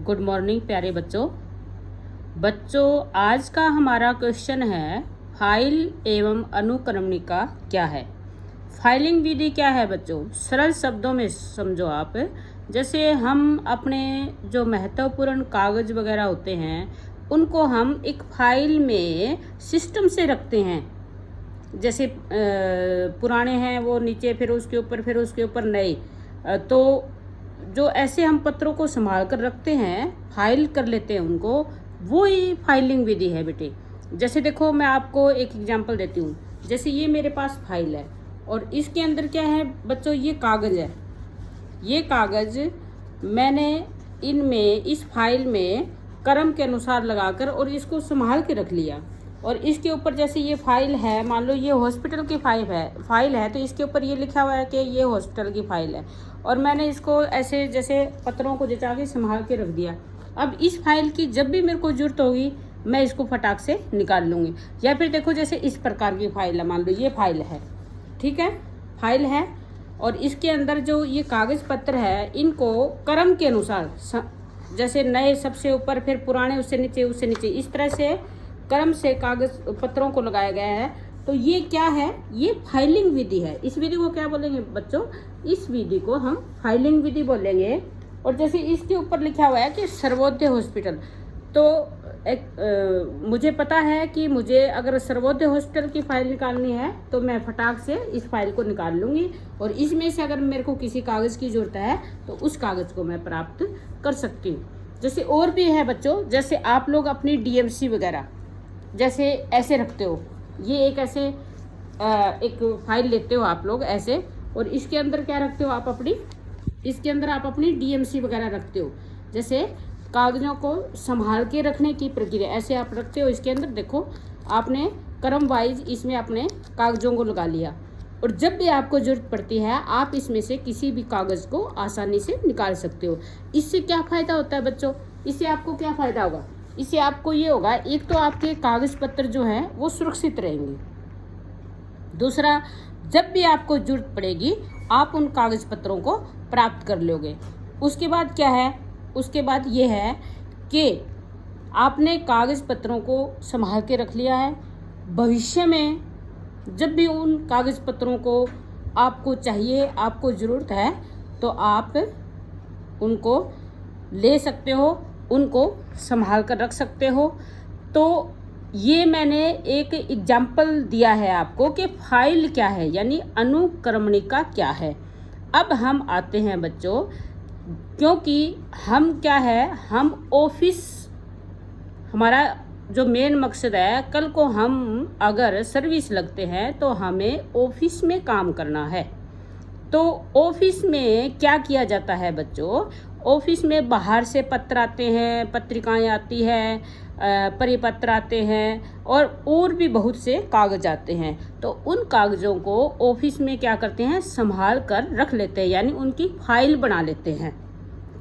Good morning प्यारे बच्चों। आज का हमारा क्वेश्चन है फाइल एवं अनुक्रमणिका क्या है। फाइलिंग विधि क्या है बच्चों, सरल शब्दों में समझो आप। जैसे हम अपने जो महत्वपूर्ण कागज़ वगैरह होते हैं उनको हम एक फाइल में सिस्टम से रखते हैं। जैसे पुराने हैं वो नीचे, फिर उसके ऊपर नए। तो जो ऐसे हम पत्रों को संभाल कर रखते हैं, फाइल कर लेते हैं उनको, वो ही फाइलिंग विधि है बेटे। जैसे देखो, मैं आपको एक एग्जांपल देती हूँ। जैसे ये मेरे पास फाइल है और इसके अंदर क्या है बच्चों, ये कागज़ है। ये कागज़ मैंने इस फाइल में क्रम के अनुसार लगाकर और इसको संभाल के रख लिया। और इसके ऊपर जैसे ये फाइल है, मान लो ये हॉस्पिटल की फाइल है तो इसके ऊपर ये लिखा हुआ है कि ये हॉस्पिटल की फाइल है। और मैंने इसको ऐसे जैसे पत्रों को जचा के संभाल के रख दिया। अब इस फाइल की जब भी मेरे को ज़रूरत होगी मैं इसको फटाक से निकाल लूँगी। या फिर देखो, जैसे इस प्रकार की फाइल है, मान लो ये फाइल है, ठीक है, फाइल है। और इसके अंदर जो ये कागज़ पत्र है, इनको क्रम के अनुसार, जैसे नए सबसे ऊपर, फिर पुराने उससे नीचे, इस तरह से क्रम से कागज़ पत्रों को लगाया गया है। तो ये क्या है, ये फाइलिंग विधि है। इस विधि को क्या बोलेंगे बच्चों, इस विधि को हम फाइलिंग विधि बोलेंगे। और जैसे इसके ऊपर लिखा हुआ है कि सर्वोदय हॉस्पिटल, तो मुझे पता है कि मुझे अगर सर्वोदय हॉस्पिटल की फाइल निकालनी है तो मैं फटाक से इस फाइल को निकाल लूँगी। और इसमें से अगर मेरे को किसी कागज़ की ज़रूरत है तो उस कागज़ को मैं प्राप्त कर सकती हूँ। जैसे और भी है बच्चों, जैसे आप लोग अपनी DMC वगैरह जैसे ऐसे रखते हो, ये एक ऐसे एक फाइल लेते हो आप लोग ऐसे, और इसके अंदर क्या रखते हो आप अपनी DMC वगैरह रखते हो। जैसे कागज़ों को संभाल के रखने की प्रक्रिया ऐसे आप रखते हो। इसके अंदर देखो, आपने क्रम वाइज इसमें अपने कागज़ों को लगा लिया। और जब भी आपको ज़रूरत पड़ती है आप इसमें से किसी भी कागज़ को आसानी से निकाल सकते हो। इससे क्या फ़ायदा होता है बच्चों, इससे आपको क्या फ़ायदा होगा, इससे आपको ये होगा, एक तो आपके कागज़ पत्र जो हैं वो सुरक्षित रहेंगे। दूसरा, जब भी आपको ज़रूरत पड़ेगी आप उन कागज़ पत्रों को प्राप्त कर लोगे। उसके बाद क्या है, उसके बाद ये है कि आपने कागज़ पत्रों को संभाल के रख लिया है। भविष्य में जब भी उन कागज़ पत्रों को आपको चाहिए, आपको ज़रूरत है, तो आप उनको ले सकते हो, उनको संभाल कर रख सकते हो। तो ये मैंने एक एग्जाम्पल दिया है आपको कि फाइल क्या है, यानी अनुक्रमणिका क्या है। अब हम आते हैं बच्चों, क्योंकि हम क्या है, हम ऑफिस, हमारा जो मेन मकसद है, कल को हम अगर सर्विस लगते हैं तो हमें ऑफिस में काम करना है। तो ऑफिस में क्या किया जाता है बच्चों, ऑफिस में बाहर से पत्र आते हैं, पत्रिकाएं आती हैं, परिपत्र आते हैं और भी बहुत से कागज़ आते हैं। तो उन कागज़ों को ऑफिस में क्या करते हैं, संभाल कर रख लेते हैं, यानी उनकी फाइल बना लेते हैं।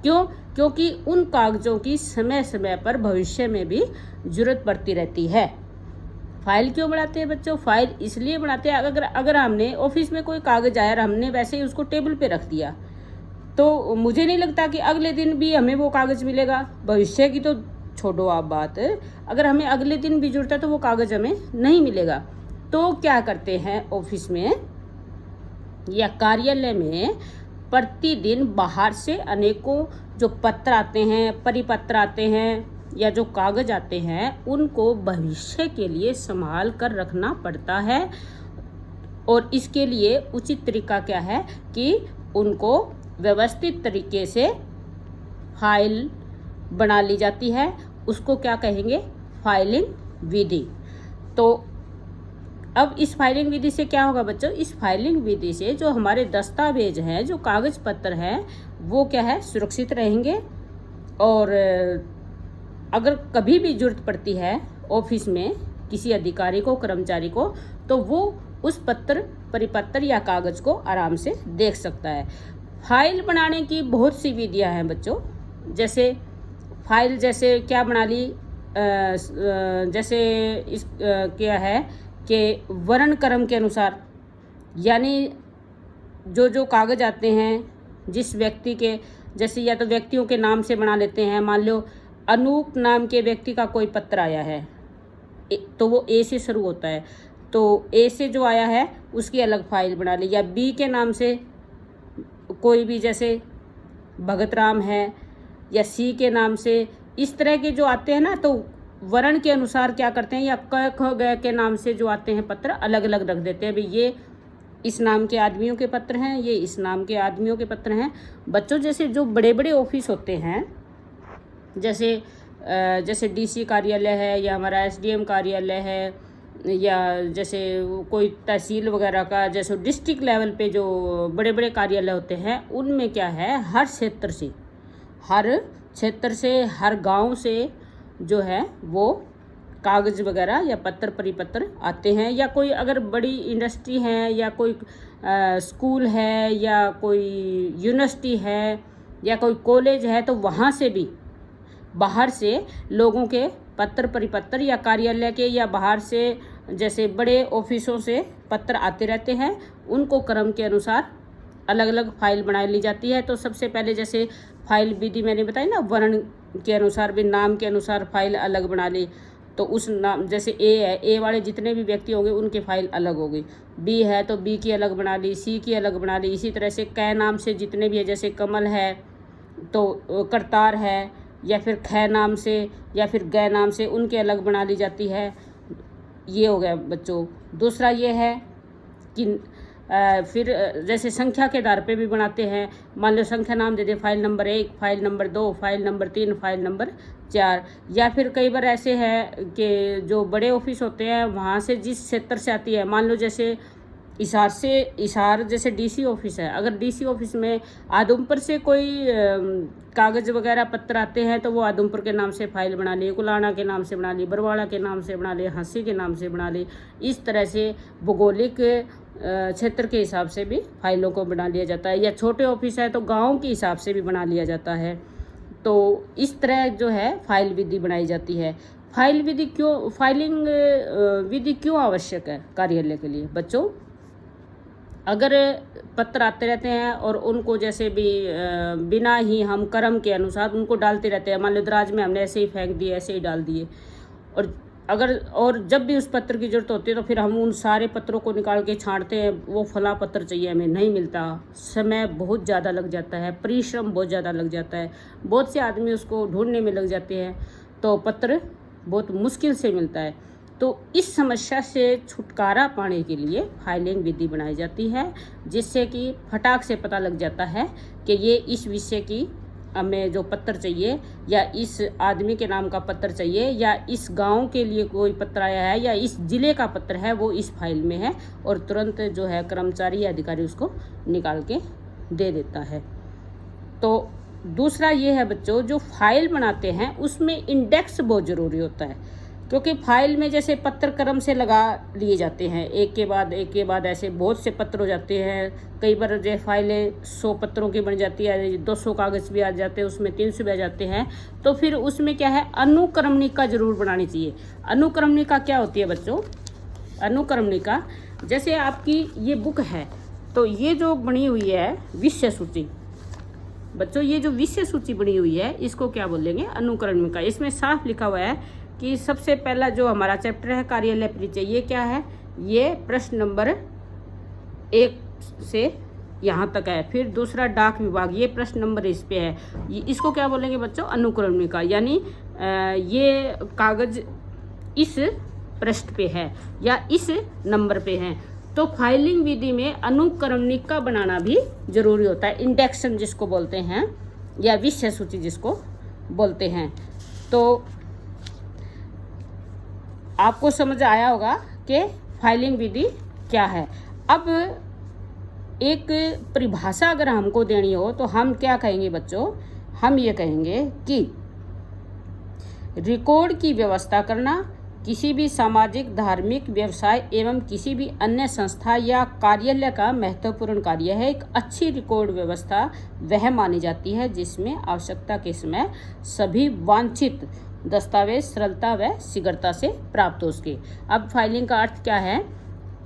क्यों? क्योंकि उन कागज़ों की समय समय पर भविष्य में भी ज़रूरत पड़ती रहती है। फाइल क्यों बनाते हैं बच्चों, फाइल इसलिए बनाते हैं, अगर हमने ऑफिस में कोई कागज़ आया और हमने वैसे ही उसको टेबल पे रख दिया तो मुझे नहीं लगता कि अगले दिन भी हमें वो कागज़ मिलेगा। भविष्य की तो छोड़ो आप बात, अगर हमें अगले दिन भी ज़रूरत है तो वो कागज़ हमें नहीं मिलेगा। तो क्या करते हैं, ऑफिस में या कार्यालय में प्रतिदिन बाहर से अनेकों जो पत्र आते हैं, परिपत्र आते हैं या जो कागज़ आते हैं, उनको भविष्य के लिए संभाल कर रखना पड़ता है। और इसके लिए उचित तरीका क्या है कि उनको व्यवस्थित तरीके से फाइल बना ली जाती है। उसको क्या कहेंगे, फाइलिंग विधि। तो अब इस फाइलिंग विधि से क्या होगा बच्चों, इस फाइलिंग विधि से जो हमारे दस्तावेज हैं, जो कागज़ पत्र हैं, वो क्या है, सुरक्षित रहेंगे। और अगर कभी भी ज़रूरत पड़ती है ऑफिस में किसी अधिकारी को, कर्मचारी को, तो वो उस परिपत्र या कागज़ को आराम से देख सकता है। फाइल बनाने की बहुत सी विधियां हैं बच्चों। जैसे फाइल जैसे क्या बना ली, जैसे क्या है कि वर्ण क्रम के अनुसार, यानी जो कागज़ आते हैं जिस व्यक्ति के जैसे या तो व्यक्तियों के नाम से बना लेते हैं, मान लो अनूप नाम के व्यक्ति का कोई पत्र आया है तो वो ए से शुरू होता है, तो ए से जो आया है उसकी अलग फाइल बना ली। या बी के नाम से कोई भी, जैसे भगत राम है, या सी के नाम से, इस तरह के जो आते हैं ना, तो वर्ण के अनुसार क्या करते हैं, या क ख ग के नाम से जो आते हैं पत्र अलग अलग रख देते हैं। भाई ये इस नाम के आदमियों के पत्र हैं, ये इस नाम के आदमियों के पत्र हैं। बच्चों जैसे जो बड़े बड़े ऑफिस होते हैं, जैसे डीसी कार्यालय है, या हमारा एसडीएम कार्यालय है, या जैसे कोई तहसील वगैरह का, जैसे डिस्ट्रिक्ट लेवल पे जो बड़े बड़े कार्यालय होते हैं, उनमें क्या है, हर क्षेत्र से हर गांव से जो है वो कागज़ वगैरह या पत्र परिपत्र आते हैं। या कोई अगर बड़ी इंडस्ट्री है, या कोई स्कूल है, या कोई यूनिवर्सिटी है, या कोई कॉलेज है, तो वहाँ से भी बाहर से लोगों के पत्र परिपत्र, या कार्यालय के, या बाहर से जैसे बड़े ऑफिसों से पत्र आते रहते हैं। उनको क्रम के अनुसार अलग अलग फाइल बना ली जाती है। तो सबसे पहले जैसे फाइल विधि मैंने बताई ना, वर्ण के अनुसार भी, नाम के अनुसार फाइल अलग बना ली। तो उस नाम, जैसे ए है, ए वाले जितने भी व्यक्ति होंगे उनकी फाइल अलग होगी। बी है तो बी की अलग बना ली, सी की अलग बना ली। इसी तरह से कै नाम से जितने भी है, जैसे कमल है तो करतार है, या फिर खै नाम से, या फिर गै नाम से, उनके अलग बना ली जाती है। ये हो गया बच्चों। दूसरा ये है कि फिर जैसे संख्या के आधार पे भी बनाते हैं। मान लो संख्या नाम दे दे, file number 1, file number 2, file number 3, file number 4। या फिर कई बार ऐसे है कि जो बड़े ऑफिस होते हैं वहाँ से जिस क्षेत्र से आती है, मान लो जैसे हिसार जैसे डीसी ऑफिस है, अगर डीसी ऑफिस में आदमपुर से कोई कागज़ वगैरह पत्र आते हैं तो वो आदमपुर के नाम से फाइल बना ली, कुलाना के नाम से बना ली, बरवाड़ा के नाम से बना ली, हंसी के नाम से बना ली। इस तरह से भौगोलिक क्षेत्र के हिसाब से भी फाइलों को बना लिया जाता है। या छोटे ऑफिस है तो गांव के हिसाब से भी बना लिया जाता है। तो इस तरह जो है फाइल विधि बनाई जाती है। फाइलिंग विधि क्यों आवश्यक है कार्यालय के लिए बच्चों? अगर पत्र आते रहते हैं और उनको जैसे भी बिना ही हम क्रम के अनुसार उनको डालते रहते हैं, मान लो दराज में हमने ऐसे ही फेंक दिए, ऐसे ही डाल दिए, और जब भी उस पत्र की जरूरत होती है तो फिर हम उन सारे पत्रों को निकाल के छांटते हैं, वो फला पत्र चाहिए, हमें नहीं मिलता। समय बहुत ज़्यादा लग जाता है, परिश्रम बहुत ज़्यादा लग जाता है, बहुत से आदमी उसको ढूंढने में लग जाते हैं, तो पत्र बहुत मुश्किल से मिलता है। तो इस समस्या से छुटकारा पाने के लिए फाइलिंग विधि बनाई जाती है, जिससे कि फटाक से पता लग जाता है कि ये इस विषय की हमें जो पत्र चाहिए, या इस आदमी के नाम का पत्र चाहिए, या इस गांव के लिए कोई पत्र आया है, या इस ज़िले का पत्र है, वो इस फाइल में है, और तुरंत जो है कर्मचारी या अधिकारी उसको निकाल के दे देता है। तो दूसरा ये है बच्चों, जो फाइल बनाते हैं उसमें इंडेक्स बहुत ज़रूरी होता है, क्योंकि फाइल में जैसे पत्र क्रम से लगा लिए जाते हैं, एक के बाद ऐसे बहुत से पत्र हो जाते हैं। कई बार जो फाइलें 100 पत्रों की बन जाती है, 200 कागज़ भी आ जाते हैं, उसमें 300 भी आ जाते हैं। तो फिर उसमें क्या है, अनुक्रमणिका जरूर बनानी चाहिए। अनुक्रमणिका क्या होती है बच्चों? अनुक्रमणिका, जैसे आपकी ये बुक है, तो ये जो बनी हुई है विषय सूची बच्चों, ये जो विषय सूची बनी हुई है इसको क्या बोलेंगे? अनुक्रमणिका। इसमें साफ लिखा हुआ है कि सबसे पहला जो हमारा चैप्टर है कार्यालय परिचय, ये क्या है? ये प्रश्न नंबर 1 से यहाँ तक है। फिर दूसरा डाक विभाग, ये प्रश्न नंबर इस पे है, इसको क्या बोलेंगे बच्चों? अनुक्रमणिका। यानी ये कागज इस पृष्ठ पे है या इस नंबर पे है। तो फाइलिंग विधि में अनुक्रमणिका बनाना भी जरूरी होता है, इंडेक्सन जिसको बोलते हैं, या विषय सूची जिसको बोलते हैं। तो आपको समझ आया होगा कि फाइलिंग विधि क्या है। अब एक परिभाषा अगर हमको देनी हो तो हम क्या कहेंगे बच्चों? हम ये कहेंगे कि रिकॉर्ड की व्यवस्था करना किसी भी सामाजिक, धार्मिक, व्यवसाय एवं किसी भी अन्य संस्था या कार्यालय का महत्वपूर्ण कार्य है। एक अच्छी रिकॉर्ड व्यवस्था वह मानी जाती है जिसमें आवश्यकता के समय सभी वांछित दस्तावेज सरलता व शीघ्रता से प्राप्त हो सके। अब फाइलिंग का अर्थ क्या है?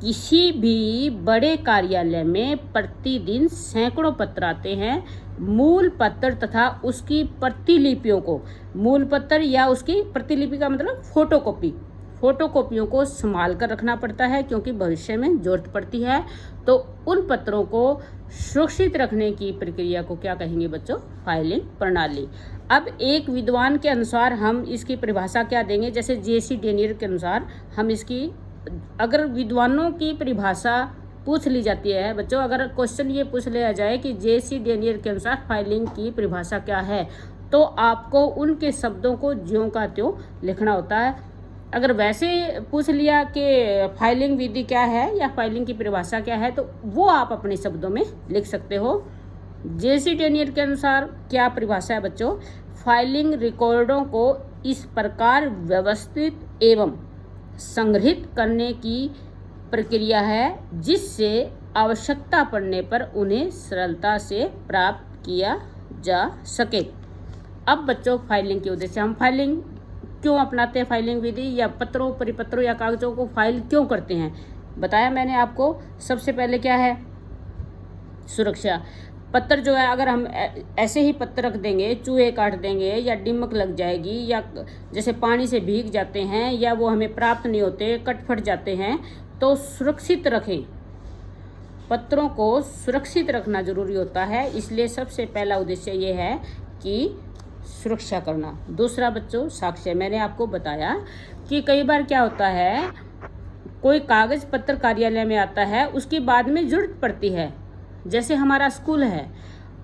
किसी भी बड़े कार्यालय में प्रतिदिन सैकड़ों पत्र आते हैं, मूल पत्र तथा उसकी प्रतिलिपियों को, मूल पत्र या उसकी प्रतिलिपि का मतलब फोटोकॉपियों को संभाल कर रखना पड़ता है, क्योंकि भविष्य में जरूरत पड़ती है। तो उन पत्रों को सुरक्षित रखने की प्रक्रिया को क्या कहेंगे बच्चों? फाइलिंग प्रणाली। अब एक विद्वान के अनुसार हम इसकी परिभाषा क्या देंगे? जैसे जेसी डेनियर के अनुसार हम इसकी, अगर विद्वानों की परिभाषा पूछ ली जाती है बच्चों, अगर क्वेश्चन ये पूछ लिया जाए कि जेसी डेनियर के अनुसार फाइलिंग की परिभाषा क्या है, तो आपको उनके शब्दों को ज्यों का त्यों लिखना होता है। अगर वैसे पूछ लिया कि फाइलिंग विधि क्या है या फाइलिंग की परिभाषा क्या है, तो वो आप अपने शब्दों में लिख सकते हो। जेसी डेनियर के अनुसार क्या परिभाषा है बच्चों? फाइलिंग रिकॉर्डों को इस प्रकार व्यवस्थित एवं संग्रहित करने की प्रक्रिया है जिससे आवश्यकता पड़ने पर उन्हें सरलता से प्राप्त किया जा सके। अब बच्चों फाइलिंग के उद्देश्य, हम फाइलिंग क्यों अपनाते हैं, फाइलिंग विधि या पत्रों, परिपत्रों या कागजों को फाइल क्यों करते हैं, बताया मैंने आपको। सबसे पहले क्या है? सुरक्षा। पत्थर जो है, अगर हम ऐसे ही पत्थर रख देंगे, चूहे काट देंगे या दीमक लग जाएगी, या जैसे पानी से भीग जाते हैं या वो हमें प्राप्त नहीं होते, कट फट जाते हैं, तो सुरक्षित रखें। पत्रों को सुरक्षित रखना जरूरी होता है, इसलिए सबसे पहला उद्देश्य ये है कि सुरक्षा करना। दूसरा बच्चों साक्ष्य। मैंने आपको बताया कि कई बार क्या होता है, कोई कागज पत्र कार्यालय में आता है, उसकी बाद में जरूरत पड़ती है। जैसे हमारा स्कूल है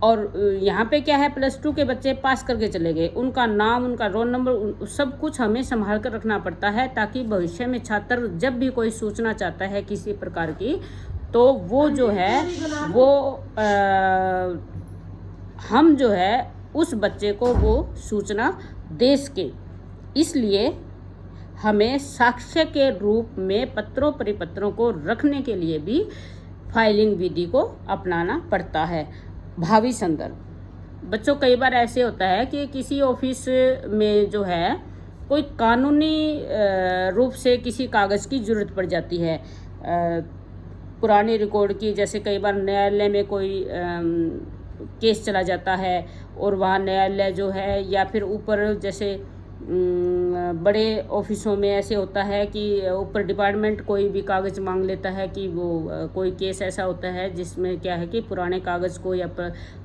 और यहाँ पे क्या है, +2 के बच्चे पास करके चले गए, उनका नाम, उनका रोल नंबर, सब कुछ हमें संभाल कर रखना पड़ता है, ताकि भविष्य में छात्र जब भी कोई सूचना चाहता है किसी प्रकार की, तो वो जो है वो हम जो है उस बच्चे को वो सूचना दे सके। इसलिए हमें साक्ष्य के रूप में पत्रों परिपत्रों को रखने के लिए भी फाइलिंग विधि को अपनाना पड़ता है। भावी संदर्भ। बच्चों कई बार ऐसे होता है कि किसी ऑफिस में जो है कोई कानूनी रूप से किसी कागज़ की ज़रूरत पड़ जाती है, पुराने रिकॉर्ड की। जैसे कई बार न्यायालय में कोई केस चला जाता है और वहाँ न्यायालय जो है, या फिर ऊपर जैसे बड़े ऑफिसों में ऐसे होता है कि ऊपर डिपार्टमेंट कोई भी कागज़ मांग लेता है कि वो कोई केस ऐसा होता है जिसमें क्या है कि पुराने कागज़ को या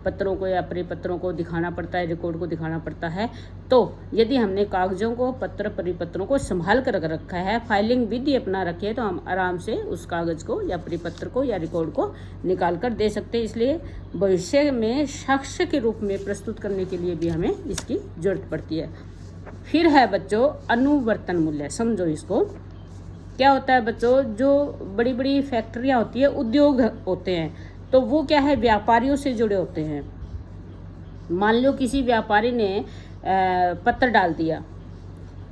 पत्रों को या परिपत्रों को दिखाना पड़ता है, रिकॉर्ड को दिखाना पड़ता है। तो यदि हमने कागज़ों को, पत्र परिपत्रों को संभाल कर रखा है, फाइलिंग विधि अपना रखे, तो हम आराम से उस कागज़ को या परिपत्र को या रिकॉर्ड को निकाल कर दे सकते हैं। इसलिए भविष्य में साक्ष्य के रूप में प्रस्तुत करने के लिए भी हमें इसकी ज़रूरत पड़ती है। फिर है बच्चों अनुवर्तन मूल्य। समझो इसको। क्या होता है बच्चों, जो बड़ी बड़ी फैक्ट्रियाँ होती है, उद्योग होते हैं, तो वो क्या है, व्यापारियों से जुड़े होते हैं। मान लो किसी व्यापारी ने पत्र डाल दिया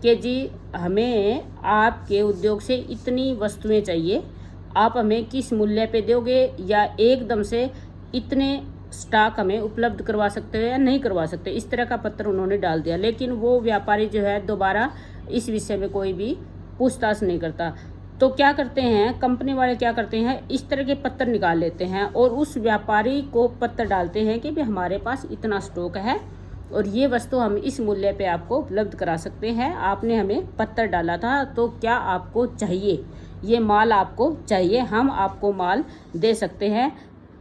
कि जी हमें आपके उद्योग से इतनी वस्तुएं चाहिए, आप हमें किस मूल्य पे दोगे, या एकदम से इतने स्टॉक हमें उपलब्ध करवा सकते हो या नहीं करवा सकते, इस तरह का पत्र उन्होंने डाल दिया। लेकिन वो व्यापारी जो है दोबारा इस विषय में कोई भी पूछताछ नहीं करता। तो क्या करते हैं कंपनी वाले, क्या करते हैं, इस तरह के पत्र निकाल लेते हैं और उस व्यापारी को पत्र डालते हैं कि भाई हमारे पास इतना स्टॉक है और ये वस्तु हम इस मूल्य पे आपको उपलब्ध करा सकते हैं, आपने हमें पत्र डाला था, तो क्या आपको चाहिए, ये माल आपको चाहिए, हम आपको माल दे सकते हैं।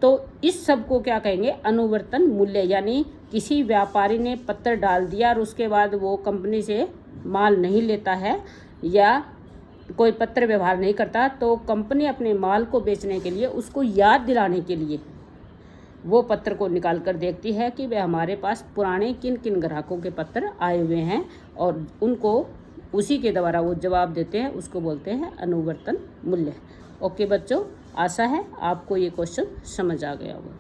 तो इस सब को क्या कहेंगे, अनुवर्तन मूल्य। यानी किसी व्यापारी ने पत्र डाल दिया और उसके बाद वो कंपनी से माल नहीं लेता है या कोई पत्र व्यवहार नहीं करता, तो कंपनी अपने माल को बेचने के लिए, उसको याद दिलाने के लिए वो पत्र को निकाल कर देखती है कि वे हमारे पास पुराने किन किन ग्राहकों के पत्र आए हुए हैं, और उनको उसी के द्वारा वो जवाब देते हैं, उसको बोलते हैं अनुवर्तन मूल्य। ओके बच्चों, आशा है आपको ये क्वेश्चन समझ आ गया होगा।